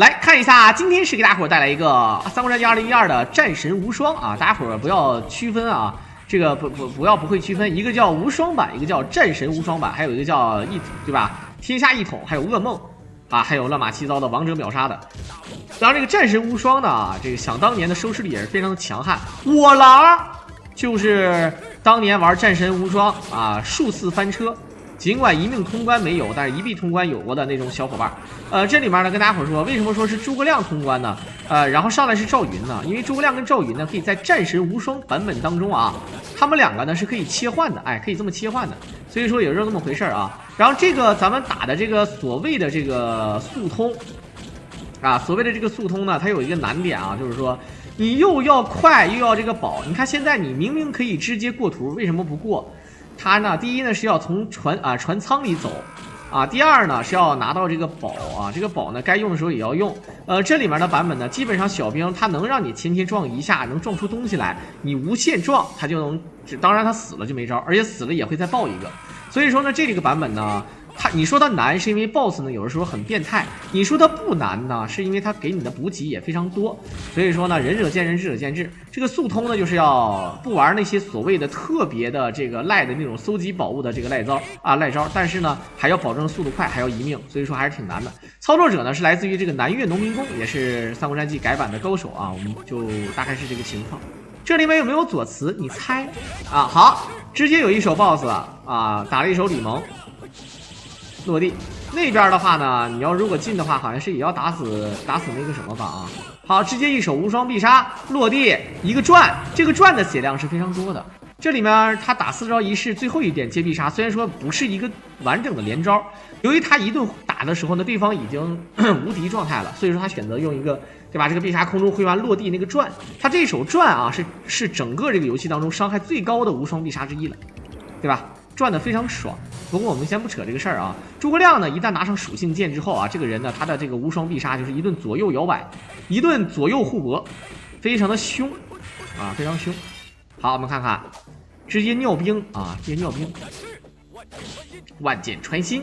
来看一下，今天是给大伙带来一个《三国战记2012》的战神无双啊！大家伙不要区分啊，这个不会区分，一个叫无双版，一个叫战神无双版，还有一个叫对吧？天下一统，还有噩梦啊，还有乱码七糟的王者秒杀的。当然，这个战神无双呢，这个想当年的收视率也是非常的强悍。我郎就是当年玩战神无双啊，数次翻车。尽管一命通关没有，但是一臂通关有过的那种小伙伴。这里面呢跟大家伙说，为什么说是诸葛亮通关呢？然后上来是赵云呢？因为诸葛亮跟赵云呢可以在战神无双版本当中啊，他们两个呢是可以切换的，哎，可以这么切换的。所以说也是这么回事啊。然后这个咱们打的这个所谓的这个速通啊，所谓的这个速通呢，它有一个难点啊，就是说你又要快又要这个宝。你看现在你明明可以直接过图，为什么不过？它呢，第一呢是要从船舱里走，啊，第二呢是要拿到这个宝啊，这个宝呢该用的时候也要用。这里面的版本呢，基本上小兵它能让你前撞一下，能撞出东西来，你无限撞它就能，当然它死了就没招，而且死了也会再爆一个。所以说呢，这个版本呢，你说它难是因为 BOSS 呢有的时候很变态，你说它不难呢，是因为它给你的补给也非常多。所以说呢，仁者见仁，智者见智。这个速通呢，就是要不玩那些所谓的特别的这个赖的那种搜集宝物的这个赖招，但是呢还要保证速度快，还要一命，所以说还是挺难的。操作者呢是来自于这个南岳农民工，也是《三国战记》改版的高手啊，我们就大概是这个情况。这里面有没有左慈？你猜啊？好，直接有一手 BOSS 啊，打了一手李蒙。落地那边的话呢，你要如果进的话，好像是也要打死那个什么吧啊！好，直接一手无双必杀落地一个转，这个转的血量是非常多的。这里面他打4招一式最后一点接必杀，虽然说不是一个完整的连招，由于他一顿打的时候呢，对方已经无敌状态了，所以说他选择用一个对吧？这个必杀空中挥完落地那个转，他这一手转啊是整个这个游戏当中伤害最高的无双必杀之一了，对吧？转的非常爽。不过我们先不扯这个事儿啊。诸葛亮呢，一旦拿上属性剑之后啊，这个人呢，他的这个无双必杀就是一顿左右摇摆，一顿左右互搏，非常的凶啊，非常凶。好，我们看看，直接尿兵啊，直接尿兵，万箭穿心。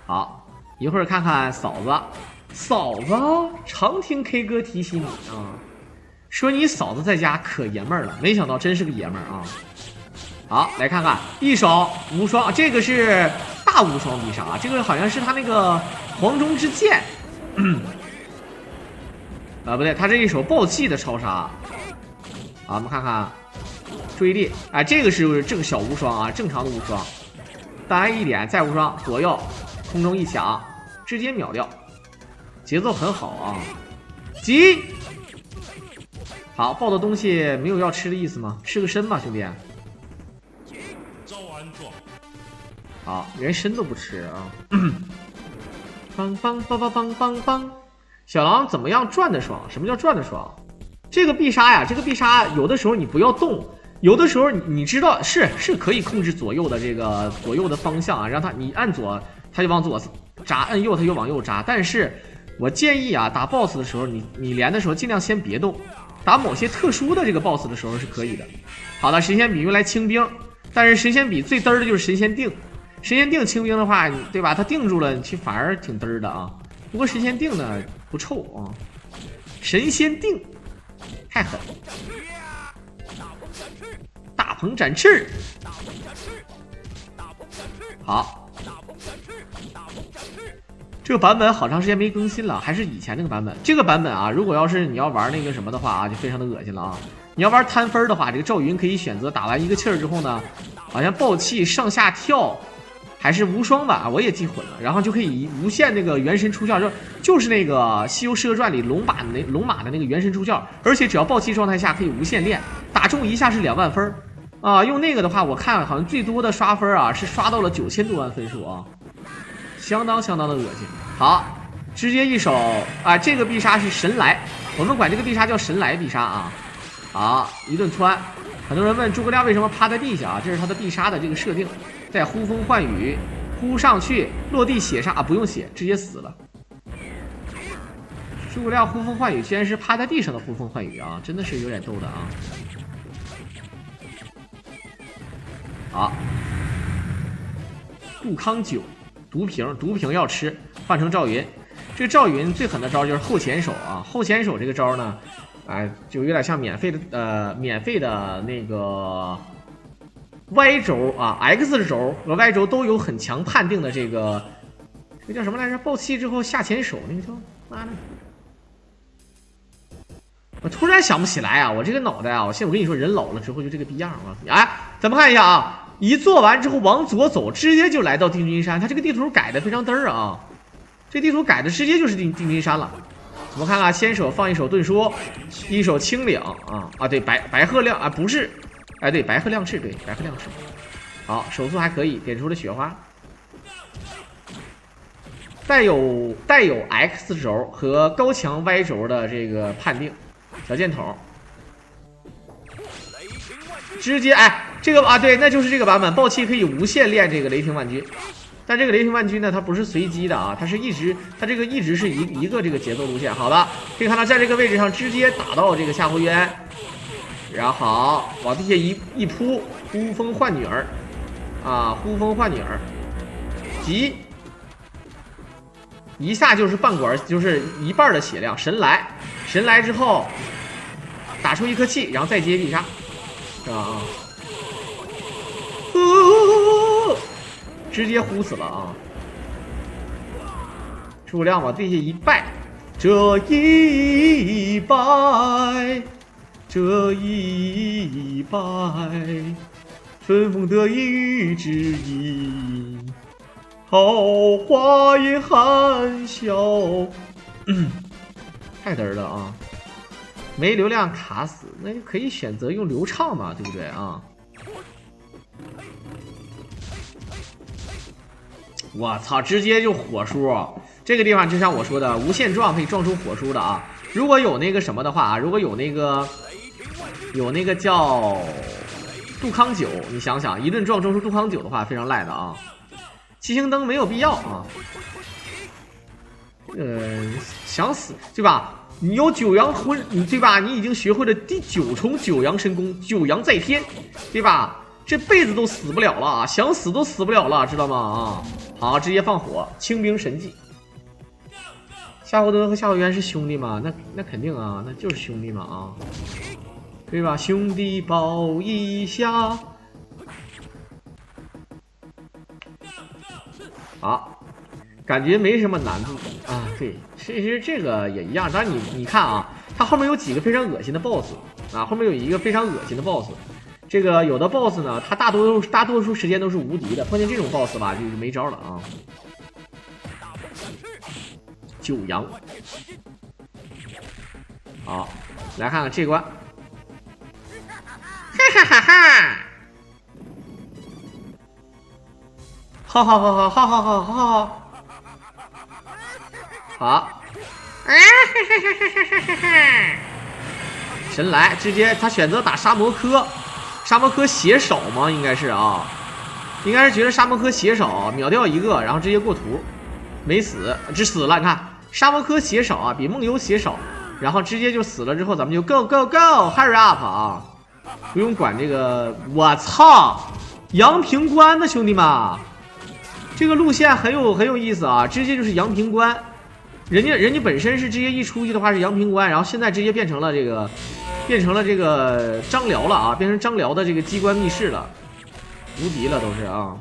好，一会儿看看嫂子常听 K 歌提起你啊，说你嫂子在家可爷们儿了，没想到真是个爷们儿啊。好，来看看一手无双，这个是大无双必杀，这个好像是他那个黄忠之剑，不对，他这一手暴气的超杀。好，我们看看注意力，哎，这个是正小无双啊，正常的无双，单一点再无双，左右空中一抢，直接秒掉，节奏很好啊。急，好，爆的东西没有要吃的意思吗？吃个参吧，兄弟。好，连参都不吃啊！梆梆梆梆梆梆梆，小狼怎么样转的爽？什么叫转的爽？这个必杀呀，这个必杀有的时候你不要动，有的时候你知道是可以控制左右的这个左右的方向啊，让他你按左他就往左扎，按右他就往右扎。但是我建议啊，打 BOSS 的时候你连的时候尽量先别动，打某些特殊的这个 BOSS 的时候是可以的。好的，神仙笔用来清兵，但是神仙笔最嘚儿的就是神仙定。神仙定清兵的话，对吧？他定住了，其实反而挺嘚儿的啊。不过神仙定呢不臭啊，神仙定太狠，大鹏展翅，好，这个版本好长时间没更新了，还是以前那个版本。这个版本啊，如果要是你要玩那个什么的话啊，就非常的恶心了啊。你要玩摊分的话，这个赵云可以选择打完一个气儿之后呢，好像爆气上下跳。还是无双吧，我也记混了，然后就可以无限那个元神出窍，就是那个《西游轱辘传》里龙马的那个元神出窍，而且只要暴气状态下可以无限练，打中一下是2万分啊！用那个的话，我看好像最多的刷分啊是刷到了9000多万分数啊，相当的恶心。好，直接一手啊，这个必杀是神来，我们管这个必杀叫神来必杀啊。好，一顿穿。很多人问诸葛亮为什么趴在地下啊？这是他的必杀的这个设定。再呼风唤雨，呼上去落地血杀啊，不用血，直接死了。诸葛亮呼风唤雨居然是趴在地上的呼风唤雨啊，真的是有点逗的啊。好，杜康酒毒瓶要吃，换成赵云。这个赵云最狠的招就是后前手啊，后前手这个招呢，就有点像免费的那个 Y 轴啊 ，X 轴和 Y 轴都有很强判定的这个叫什么来着？爆气之后下前手那个叫妈的，我突然想不起来啊！我这个脑袋啊，我跟你说，人老了之后就这个逼样啊！哎，咱们看一下啊，一做完之后往左走，直接就来到定军山，它这个地图改的非常嘚儿啊。这地图改的直接就是定军山了。我们看看，先手放一手遁书，一手清岭对，白鹤亮啊，不是，对，白鹤亮翅，对，白鹤亮翅。好，手速还可以，点出了雪花，带有 X 轴和高强 Y 轴的这个判定，小箭筒，直接这个对，那就是这个版本，暴气可以无限练这个雷霆万钧。但这个雷霆万钧呢，它不是随机的啊，它是一直是一个这个节奏路线。好的，可以看到在这个位置上直接打到这个夏侯渊，然后好往地下一扑，呼风唤女儿呼风唤女儿，急一下就是半管，就是一半的血量。神来之后打出一颗气，然后再接必杀，是吧直接呼死了啊！诸葛亮往地下一拜，这一拜，春风得意玉之音，好花也含笑。太嘚儿了啊！没流量卡死，那就可以选择用流畅嘛，对不对啊？我操，直接就火叔！这个地方就像我说的，无限撞可以撞出火叔的啊。如果有那个什么的话啊，如果有那个叫杜康九，你想想，一顿撞出杜康九的话，非常赖的啊。七星灯没有必要啊。想死对吧？你有九阳魂，你对吧？你已经学会了第9重九阳神功，九阳在天，对吧？这辈子都死不了了啊，想死都死不了了，知道吗？啊，好，直接放火，清兵神技。夏侯惇和夏侯渊是兄弟吗？那肯定啊，那就是兄弟嘛啊，对吧？兄弟抱一下。好，感觉没什么难度啊。对，其实这个也一样。当然你看啊，它后面有几个非常恶心的 BOSS 啊，后面有一个非常恶心的 BOSS。这个有的 BOSS 呢，他大多数时间都是无敌的，碰见这种 BOSS 吧，就是没招了啊。九阳，好，来看看这关，哈哈哈哈！好，神来，直接他选择打沙摩柯。沙摩柯血少吗？应该是啊，应该是觉得沙摩柯血少，秒掉一个，然后直接过图，没死，只死了。你看沙摩柯血少啊，比梦游血少，然后直接就死了之后，咱们就 go go go hurry up 啊，不用管这个。我操，阳平关的兄弟们，这个路线很有意思啊，直接就是阳平关，人家本身是直接一出去的话是阳平关，然后现在直接变成了这个张辽了啊，变成张辽的这个机关密室了，无敌了都是啊。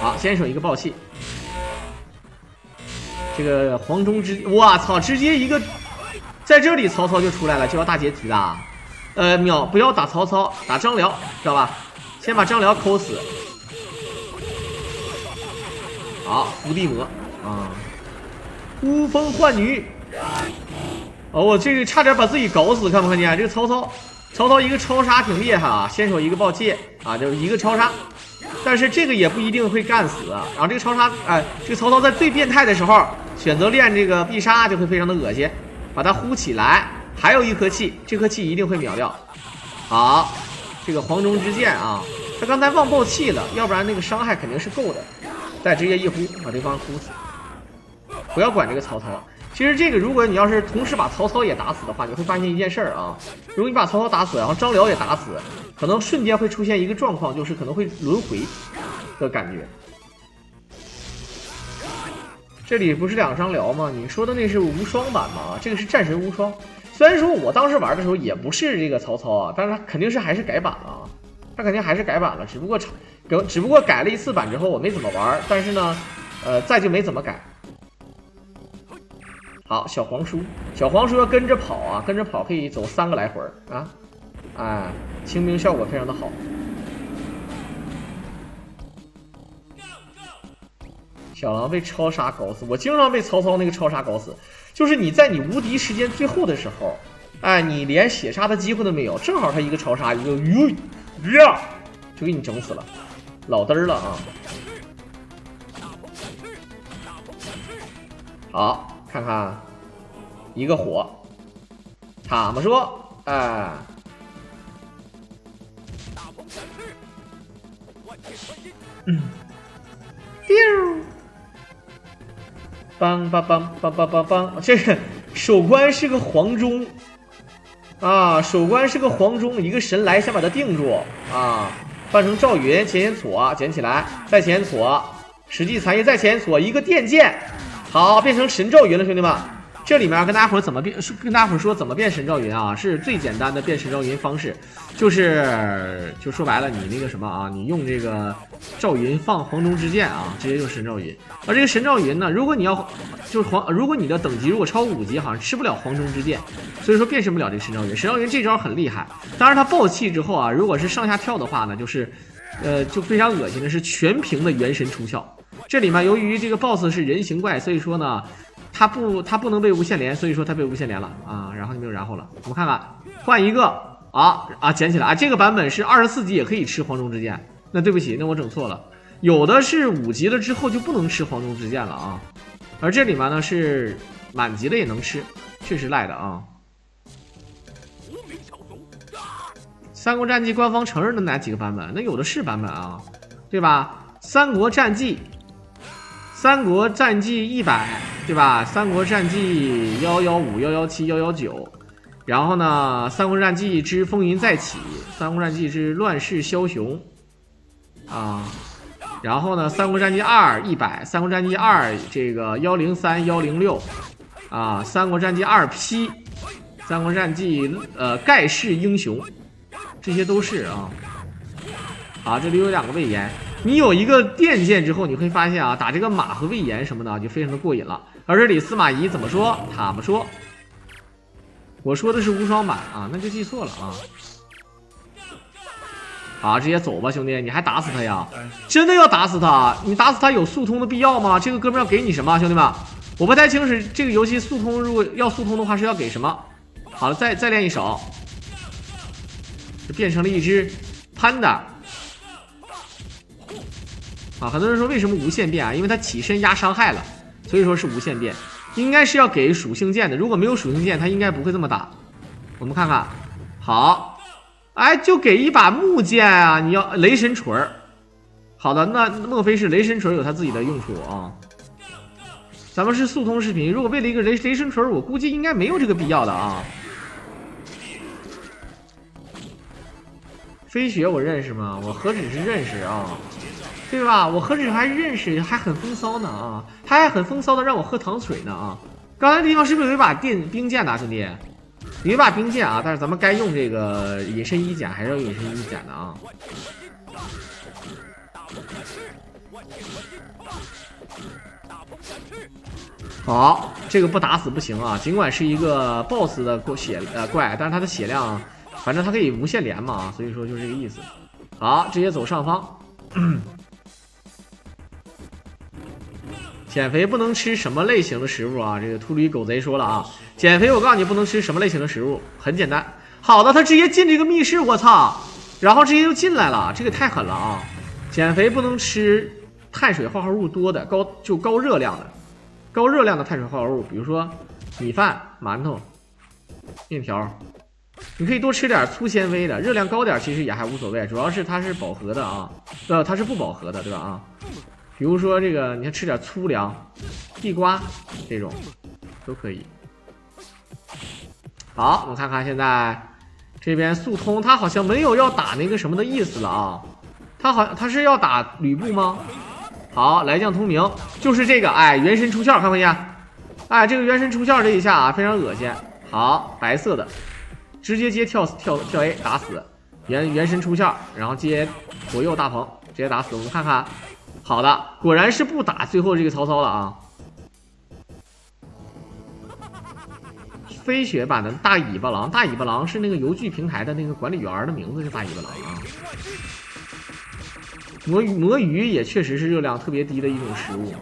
好，先手一个爆气，这个黄忠我操，直接一个在这里曹操就出来了，就要大解体的。不要打曹操，打张辽，知道吧？先把张辽抠死。好，伏地魔啊，呼风唤女。哦，我这个差点把自己搞死，看不看见？这个曹操一个超杀挺厉害啊，先手一个暴气啊，就是一个超杀，但是这个也不一定会干死。然后这个超杀，这个曹操在最变态的时候选择练这个必杀，就会非常的恶心，把它呼起来，还有一颗气，这颗气一定会秒掉。好，这个黄忠之剑啊，他刚才忘爆气了，要不然那个伤害肯定是够的，再直接一呼把对方呼死。不要管这个曹操。其实这个，如果你要是同时把曹操也打死的话，你会发现一件事儿啊。如果你把曹操打死，然后张辽也打死，可能瞬间会出现一个状况，就是可能会轮回的感觉。这里不是2商聊吗？你说的那是无双版吗？这个是战神无双。虽然说我当时玩的时候也不是这个曹操啊，但是他肯定是还是改版了啊，他肯定还是改版了，只不过改了1次版之后我没怎么玩，但是呢，再就没怎么改。好，小黄书要跟着跑啊，跟着跑可以走3个来回啊，哎，清兵效果非常的好。小狼被超杀搞死，我经常被曹操那个超杀搞死，就是你在你无敌时间最后的时候，哎，你连血杀的机会都没有，正好他一个超杀，一个呀，就给你整死了，老嘚儿了啊！好，看看一个火，他们说，哎，丢。梆梆梆梆梆梆梆，这个守关是个黄忠啊，守关是个黄忠，一个神来先把他定住啊，扮成赵云，前搓捡起来，再前搓，实际残叶再前搓，一个电剑，好，变成神赵云了，兄弟们。这里面跟大家伙怎么变？跟大家伙说怎么变神赵云啊？是最简单的变神赵云方式，就说白了，你那个什么啊，你用这个赵云放黄忠之剑啊，直接就神赵云。而这个神赵云呢，如果你要如果你的等级如果超5级，好像吃不了黄忠之剑，所以说变身不了这个神赵云。神赵云这招很厉害，当然他爆气之后啊，如果是上下跳的话呢，就是就非常恶心的是全屏的元神出鞘。这里面由于这个 BOSS 是人形怪，所以说呢。他不能被无限连，所以说他被无限连了啊，然后就没有然后了。我们看看，换一个啊，捡起来啊！这个版本是24级也可以吃黄忠之剑，那对不起，那我整错了，有的是5级了之后就不能吃黄忠之剑了啊，而这里面呢是满级的也能吃，确实赖的啊。三国战记官方承认的哪几个版本？那有的是版本啊，对吧？三国战记100，对吧？三国战记115、117、119，然后呢，三国战记之风云再起，三国战记之乱世枭雄，啊，然后呢，三国战记2 100，三国战记2这个103、106，啊，三国战记2P，三国战记盖世英雄，这些都是啊。好，这里有2个魏延。你有一个电剑之后，你会发现啊，打这个马和魏延什么的就非常的过瘾了。而这里司马懿怎么说？他们说，我说的是无双版啊，那就记错了啊。好，直接走吧，兄弟，你还打死他呀？真的要打死他？你打死他有速通的必要吗？这个哥们要给你什么，兄弟们？我不太清楚这个游戏速通，如果要速通的话是要给什么？好了，再练一手，就变成了一只潘达。啊，很多人说为什么无限变啊？因为它起身压伤害了，所以说是无限变。应该是要给属性键的，如果没有属性键，它应该不会这么打。我们看看，好，哎，就给一把木剑啊！你要雷神锤儿。好的，那莫非是雷神锤有它自己的用处啊？咱们是速通视频，如果为了一个雷神锤，我估计应该没有这个必要的啊。飞雪我认识吗？我何止是认识啊！对吧？我何止还认识，还很风骚呢啊！他还很风骚的让我喝糖水呢啊！刚才地方是不是有一把冰剑呢，兄弟？有一把冰剑啊，但是咱们该用这个隐身衣甲还是要隐身衣甲的啊！好，这个不打死不行啊！尽管是一个 BOSS 的怪，但是他的血量，反正他可以无限连嘛，所以说就是这个意思。好，直接走上方。减肥不能吃什么类型的食物啊？这个秃驴狗贼说了啊，减肥我告诉你不能吃什么类型的食物，很简单。好的，他直接进这个密室，我操，然后直接就进来了，这个太狠了啊！减肥不能吃碳水化合物多的高热量的碳水化合物，比如说米饭、馒头、面条，你可以多吃点粗纤维的，热量高点其实也还无所谓，主要是它是饱和的啊，它是不饱和的，对吧啊？比如说这个，你看吃点粗粮、地瓜这种都可以。好，我们看看现在这边速通，他好像没有要打那个什么的意思了啊。他是要打吕布吗？好，来将通明，就是这个，哎，元神出鞘，看没见？哎，这个元神出鞘这一下啊，非常恶心。好，白色的，直接接跳 A 打死，元神出鞘，然后接左右大鹏，直接打死。我们看看，好的，果然是不打最后这个曹操了啊。飞雪版的大尾巴狼，大尾巴狼是那个游剧平台的那个管理员的名字，是大尾巴狼啊。魔鱼也确实是热量特别低的一种食物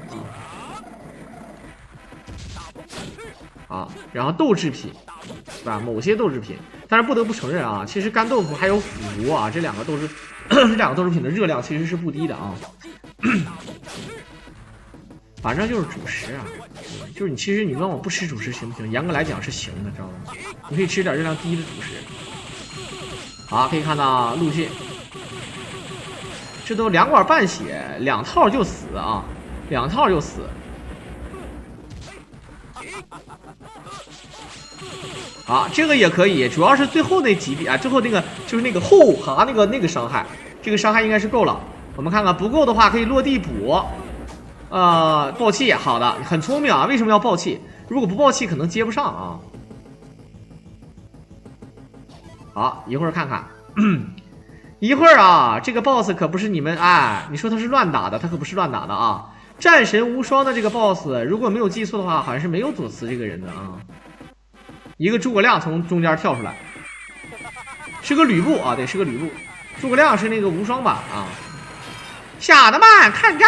啊。然后豆制品，是吧？某些豆制品，但是不得不承认啊，其实干豆腐还有腐竹啊，这两个豆制品的热量其实是不低的啊。反正就是主食啊，就是其实你问我不吃主食行不行？严格来讲是行的，知道吗？你可以吃点热量低的主食。好，可以看到陆逊，这都2管半血，2套就死啊，2套就死。好，这个也可以，主要是最后那几笔啊，最后那个就是那个后爬那个伤害，这个伤害应该是够了。我们看看不够的话可以落地补。爆气，好的，很聪明啊！为什么要爆气？如果不爆气，可能接不上啊。好，一会儿看看，一会儿啊，这个 boss 可不是你们哎，你说他是乱打的，他可不是乱打的啊！战神无双的这个 boss， 如果没有记错的话，好像是没有左慈这个人的啊。一个诸葛亮从中间跳出来，是个吕布啊，对，是个吕布。诸葛亮是那个无双版啊。小的们看招！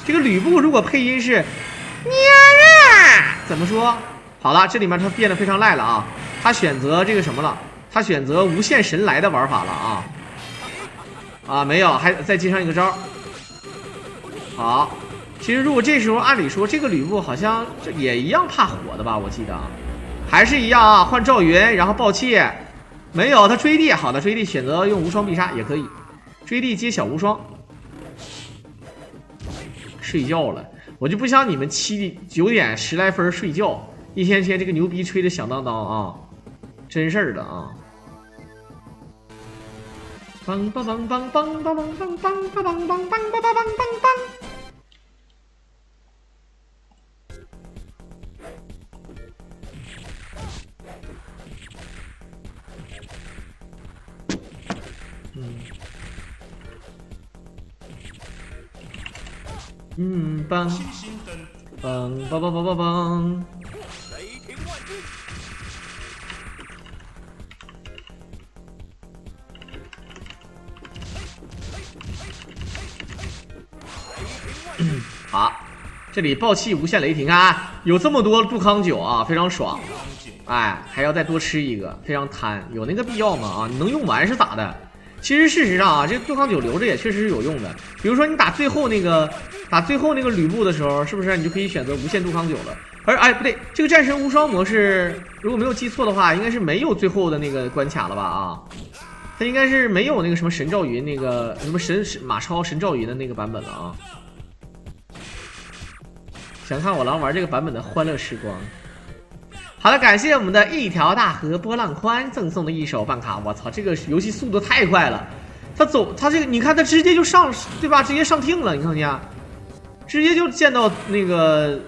这个吕布如果配音是娘啊，怎么说？好了，这里面他变得非常赖了啊，他选择这个什么了？他选择无限神来的玩法了啊！没有，还再接上一个招。好，其实如果这时候按理说这个吕布好像也一样怕火的吧？我记得还是一样啊，换赵云，然后爆气，没有他追地，好的追地选择用无双必杀也可以，追地接小无双。睡觉了，我就不想你们9点10来分睡觉，一天天这个牛逼吹得响当当啊，真事儿的啊！梆梆梆梆梆梆梆梆梆梆梆梆梆梆梆梆。梆梆梆梆梆梆梆。好，这里爆气无限雷霆啊，有这么多杜康酒啊，非常爽。哎，还要再多吃一个，非常贪，有那个必要吗？啊，你能用完是咋的？其实事实上啊，这个杜康酒留着也确实是有用的。比如说你打最后那个吕布的时候，是不是你就可以选择无限杜康酒了？哎不对，这个战神无双模式如果没有记错的话，应该是没有最后的那个关卡了吧？啊，它应该是没有那个什么神赵云那个什么马超神赵云的那个版本了啊。想看我狼玩这个版本的欢乐时光。好了，感谢我们的一条大河波浪宽赠送的一手办卡。我操，这个游戏速度太快了，他这个你看他直接就上，对吧？直接上听了，你看见，直接就见到那个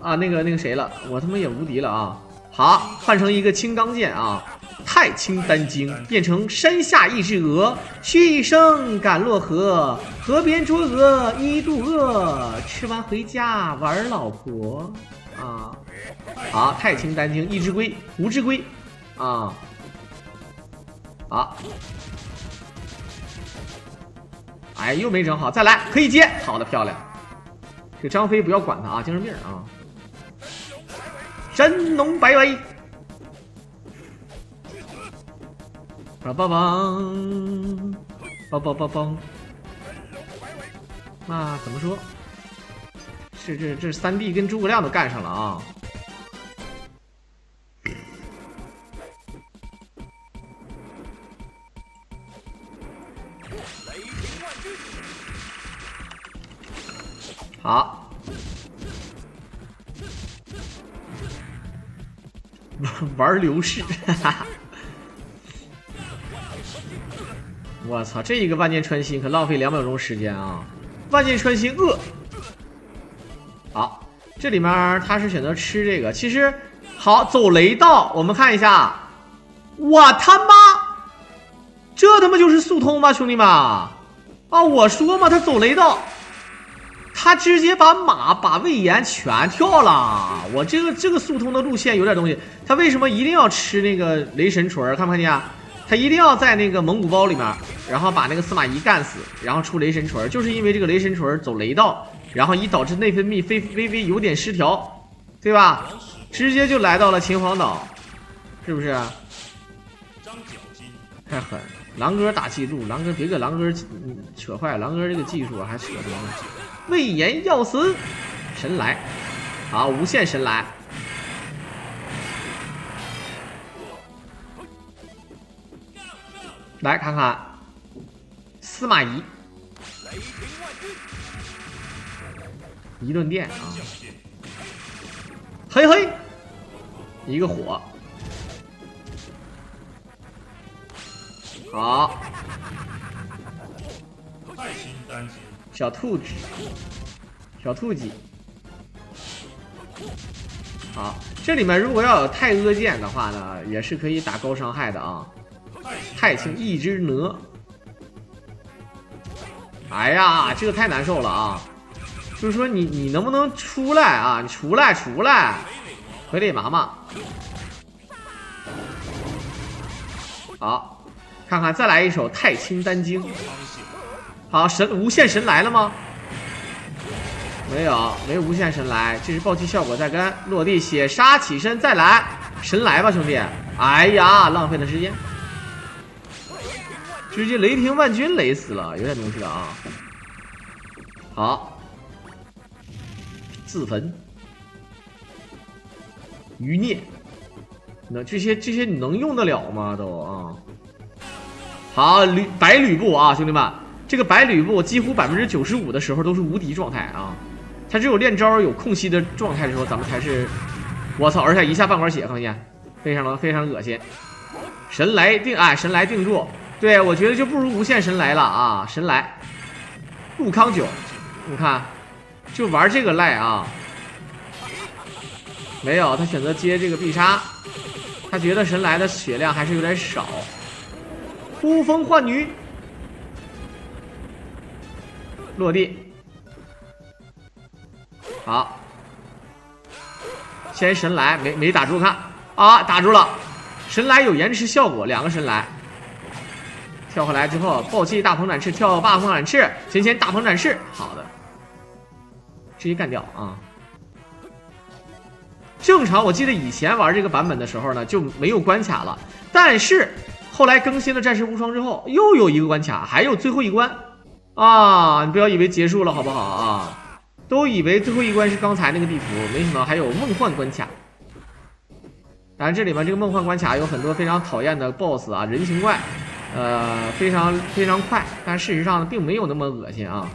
啊那个谁了，我他妈也无敌了啊！好，换成一个青钢剑啊，太清丹经变成山下一只鹅，嘘一声赶落河，河边捉鹅一肚饿，吃完回家玩老婆啊。好，太清丹经一只龟，无只龟啊。好，哎，又没整好，再来，可以接，好的，漂亮。这个张飞不要管他啊，精神病啊。神农百尾，梆梆梆，梆梆梆梆。那怎么说？这3D 跟诸葛亮都干上了啊！好，玩流逝，哈哈！我操，这一个万箭穿心可浪费2秒钟时间啊！万箭穿心好，这里面他是选择吃这个，其实好走雷道，我们看一下，我他妈，这他妈就是速通吗，兄弟们？啊，我说嘛，他走雷道，他直接把马把魏延全跳了。我这个速通的路线有点东西，他为什么一定要吃那个雷神锤？看不看见啊？他一定要在那个蒙古包里面，然后把那个司马懿干死，然后出雷神锤，就是因为这个雷神锤走雷道，然后以导致内分泌微微有点失调，对吧？直接就来到了秦皇岛，是不是？太狠！狼哥打记录，狼哥别给狼哥扯坏，狼哥这个技术还扯什么呢？魏延要死，神来，好，无限神来。来看看司马懿一顿电啊，嘿嘿，一个火，好，小兔子，小兔子，好，这里面如果要有太阿剑的话呢，也是可以打高伤害的啊。太清一只哪，哎呀，这个太难受了啊！就是说你能不能出来啊？你出来，傀儡麻麻。好，看看再来一首太清丹经。好，无限神来了吗？没有无限神来，这是暴击效果在跟落地血杀起身再来神来吧，兄弟！哎呀，浪费了时间。直接雷霆万钧雷死了，有点东西了啊！好，自焚，余孽，那这些你能用得了吗？都啊！好，白吕布啊，兄弟们，这个白吕布几乎95%的时候都是无敌状态啊！他只有练招有空隙的状态的时候，咱们才是，我操！而且一下半管血，看不见，非常恶心。神来定住。对，我觉得就不如无限神来了啊！神来，陆康九，你看，就玩这个赖啊！没有，他选择接这个必杀，他觉得神来的血量还是有点少。呼风唤雨，落地，好，先神来，没打住，看啊，打住了，神来有延迟效果，2个神来。跳回来之后，暴击大鹏展翅，跳大鹏展翅，先大鹏展翅，好的，直接干掉啊！正常，我记得以前玩这个版本的时候呢，就没有关卡了，但是后来更新了战神无双之后，又有一个关卡，还有最后一关啊！你不要以为结束了好不好啊？都以为最后一关是刚才那个地图，没想到还有梦幻关卡。当然，这里面这个梦幻关卡有很多非常讨厌的 BOSS 啊，人形怪。非常快，但事实上并没有那么恶心啊。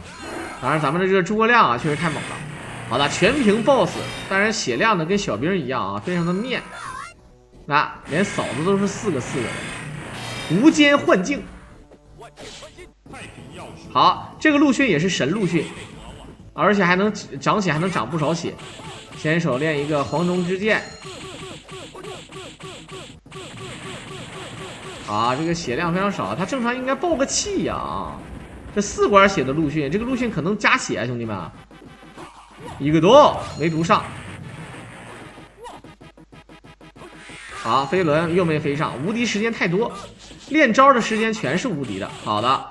当然，咱们的这个诸葛亮啊，确实太猛了。好的，全屏 BOSS， 当然血量呢跟小兵一样啊，非常的面。那连嫂子都是4个人，无间幻境。好，这个陆逊也是神陆逊，而且还能长血，还能长不少血。先手练一个黄忠之剑。啊，这个血量非常少，他正常应该爆个气呀！这4管血的陆逊，这个陆逊可能加血啊，兄弟们，一个毒没毒上。好，飞轮又没飞上，无敌时间太多，练招的时间全是无敌的。好的，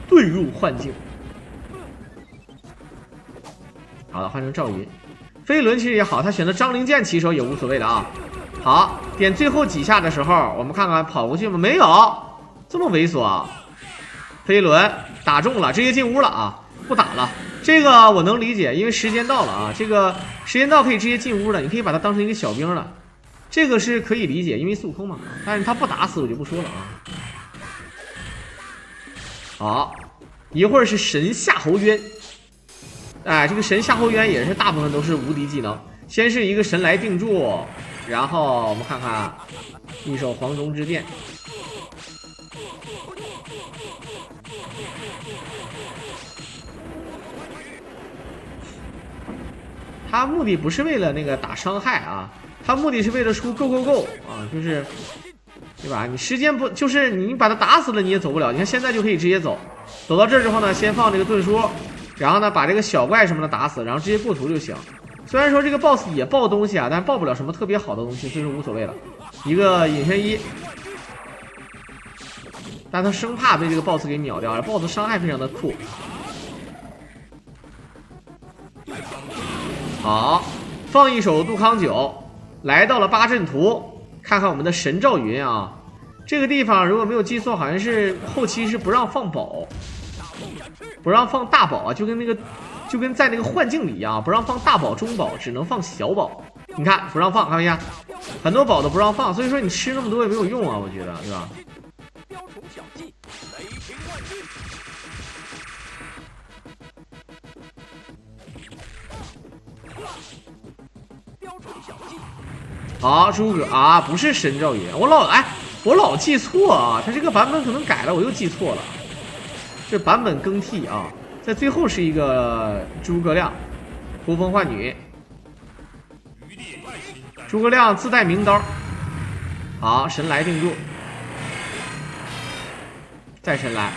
遁入幻境。好的，换成赵云。飞轮其实也好，他选择张灵剑起手也无所谓的啊。好，点最后几下的时候，我们看看跑过去吗？没有，这么猥琐啊！飞轮打中了，直接进屋了啊，不打了。这个我能理解，因为时间到了啊。这个时间到可以直接进屋了，你可以把它当成一个小兵了，这个是可以理解，因为速通嘛。但是他不打死我就不说了啊。好，一会儿是神夏侯渊。哎，这个神夏侯渊也是大部分都是无敌技能，先是一个神来定住，然后我们看看一手黄钟之电。他目的不是为了那个打伤害啊，他目的是为了出 go go go 啊，就是，对吧？你时间不就是你把他打死了你也走不了，你看现在就可以直接走，走到这儿之后呢，先放这个盾书，然后呢把这个小怪什么的打死，然后直接过图就行。虽然说这个 boss 也爆东西啊，但爆不了什么特别好的东西，所以说无所谓了。一个隐身衣，但他生怕被这个 boss 给秒掉了 ，boss 伤害非常的酷。好，放一手杜康酒，来到了八阵图，看看我们的神赵云啊。这个地方如果没有记错，好像是后期是不让放宝，不让放大宝啊，就跟在那个幻境里一样，不让放大宝、中宝，只能放小宝。你看不让放，看没看？很多宝都不让放，所以说你吃那么多也没有用啊，我觉得，对吧？雕虫小技，雷霆万钧。好，诸葛啊，不是神赵云，我老记错啊，他这个版本可能改了，我又记错了。这版本更替啊，在最后是一个诸葛亮，呼风唤雨。诸葛亮自带名刀，好，神来定住，再神来。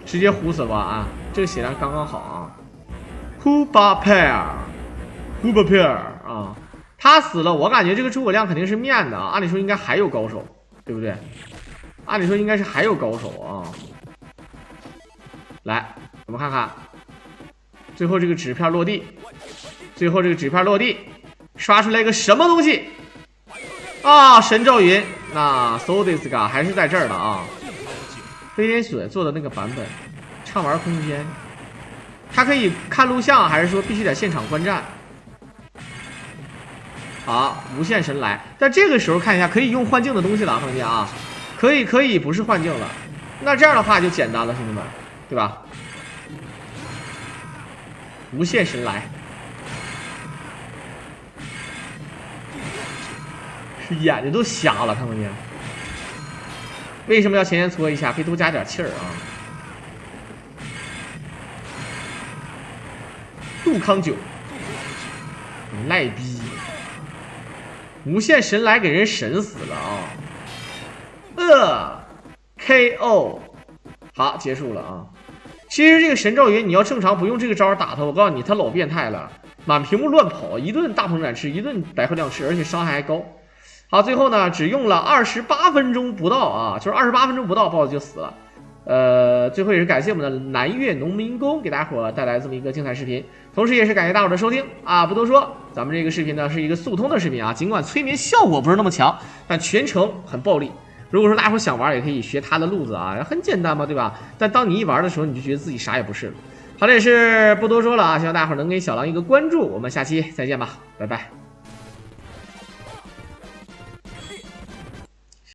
直接呼死了啊！这个血量刚刚好啊。呼巴佩尔啊，他死了，我感觉这个诸葛亮肯定是面的啊。按理说应该还有高手，对不对？按理说应该是还有高手啊。来，我们看看，最后这个纸片落地，刷出来一个什么东西啊？神赵云，那 so this guy 还是在这儿的啊。飞天隼做的那个版本，畅玩空间，它可以看录像，还是说必须得现场观战？好，无限神来，但这个时候看一下，可以用幻境的东西了，看没见啊？可以，不是幻境了。那这样的话就简单了，兄弟们，对吧？无限神来，是眼睛都瞎了，看没见？为什么要前前搓一下？可以多加点气儿啊！杜康酒，赖逼，无限神来给人神死了啊！KO， 好，结束了啊！其实这个神赵云，你要正常不用这个招打他，我告诉你，他老变态了，满屏幕乱跑，一顿大鹏展翅，一顿白鹤亮翅，而且伤害还高。好，最后呢，只用了28分钟不到啊，就是28分钟不到 ，BOSS 就死了。最后也是感谢我们的南岳农民工给大家伙带来这么一个精彩视频，同时也是感谢大伙的收听啊！不多说，咱们这个视频呢是一个速通的视频啊，尽管催眠效果不是那么强，但全程很暴力。如果说大家伙想玩，也可以学他的路子啊，很简单嘛，对吧？但当你一玩的时候，你就觉得自己啥也不是了。好的，也是不多说了啊，希望大家伙能给小狼一个关注，我们下期再见吧，拜拜。